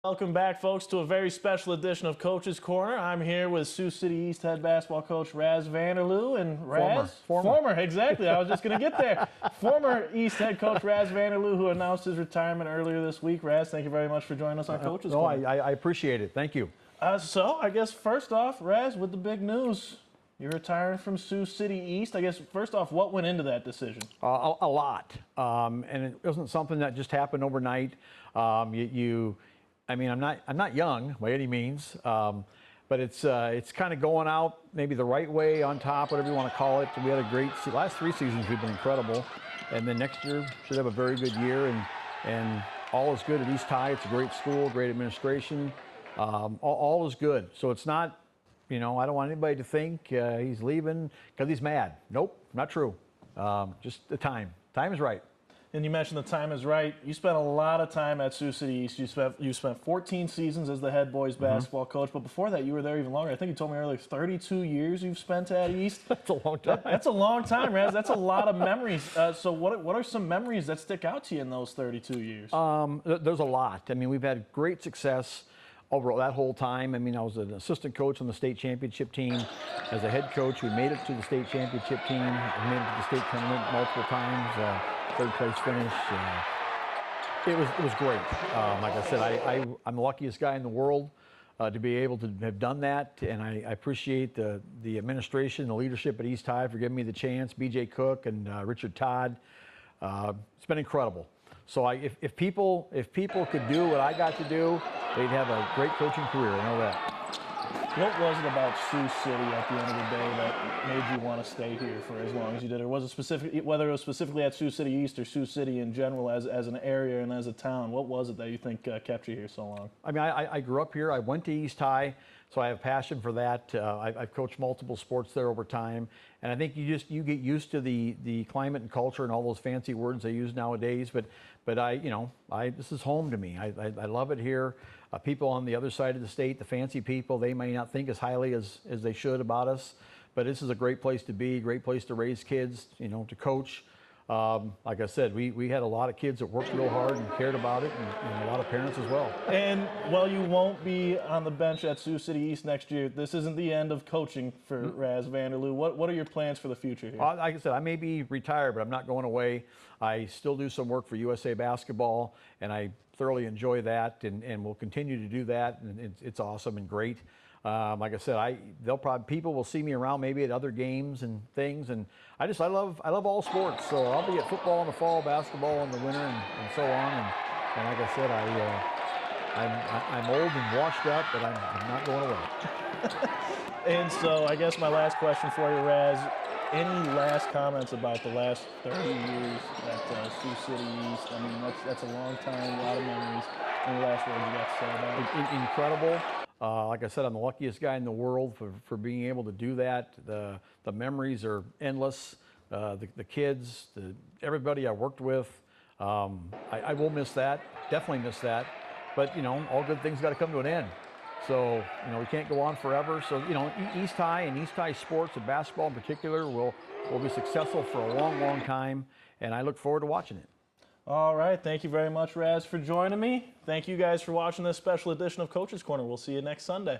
Welcome back, folks, to a very special edition of Coach's Corner. I'm here with Sioux City East head basketball coach Ras Vanderloo. And Ras, former, exactly. I was just going to get there. Former East head coach Ras Vanderloo, who announced his retirement earlier this week. Ras, thank you very much for joining us on Coach's Corner. I appreciate it. Thank you. So I guess first off, Ras, with the big news, you're retiring from Sioux City East. I guess first off, what went into that decision? A lot, and it wasn't something that just happened overnight. I mean, I'm not young by any means, but it's kind of going out maybe the right way, on top, whatever you want to call it. We had a great last 3 seasons. We've been incredible, and then next year should have a very good year. And all is good at East High. It's a great school, great administration. All is good. So it's not, I don't want anybody to think he's leaving because he's mad. Nope, not true. Just the time. Time is right. And you mentioned the time is right. You spent a lot of time at Sioux City East. You spent 14 seasons as the head boys basketball coach, but before that you were there even longer. I think you told me earlier 32 years you've spent at East. That's a long time. That's a long time, Raz. That's a lot of memories. So what are some memories that stick out to you in those 32 years? There's a lot. I mean, we've had great success over that whole time. I mean, I was an assistant coach on the state championship team. As a head coach, we made it to the state championship team. We made it to the state tournament multiple times. Third place finish. It was great. Like I said, I'm the luckiest guy in the world to be able to have done that, and I appreciate the administration, the leadership at East High for giving me the chance. B.J. Cook and Richard Todd. It's been incredible. So if people could do what I got to do, they'd have a great coaching career. I know that. What was it about Sioux City at the end of the day that made you want to stay here for as long as you did? Or was it specific, whether it was specifically at Sioux City East or Sioux City in general as an area and as a town, what was it that you think kept you here so long? I mean, I grew up here. I went to East High, so I have passion for that. I've coached multiple sports there over time, and I think you get used to the climate and culture and all those fancy words they use nowadays. But this is home to me. I love it here. People on the other side of the state, the fancy people, they may not think as highly as they should about us, but this is a great place to be, great place to raise kids, to coach. Like I said, we had a lot of kids that worked real hard and cared about it, and a lot of parents as well. And while you won't be on the bench at Sioux City East next year, this isn't the end of coaching for Ras Vanderloo. What are your plans for the future here? Like I said, I may be retired, but I'm not going away. I still do some work for USA Basketball, and I thoroughly enjoy that, and will continue to do that, and it's awesome and great. Like I said, people will see me around maybe at other games and things, and I love all sports. So I'll be at football in the fall, basketball in the winter, and so on. And like I said, I'm old and washed up, but I'm not going away. And so I guess my last question for you, Raz, any last comments about the last 30 years at Sioux City East? I mean, that's a long time, a lot of memories. Any last words you got to say about it? Incredible. Like I said, I'm the luckiest guy in the world for being able to do that. The memories are endless. The kids, everybody I worked with. I will miss that. Definitely miss that. But all good things got to come to an end. So we can't go on forever. So East High and East High sports and basketball in particular will be successful for a long, long time, and I look forward to watching it. All right. Thank you very much, Raz, for joining me. Thank you guys for watching this special edition of Coach's Corner. We'll see you next Sunday.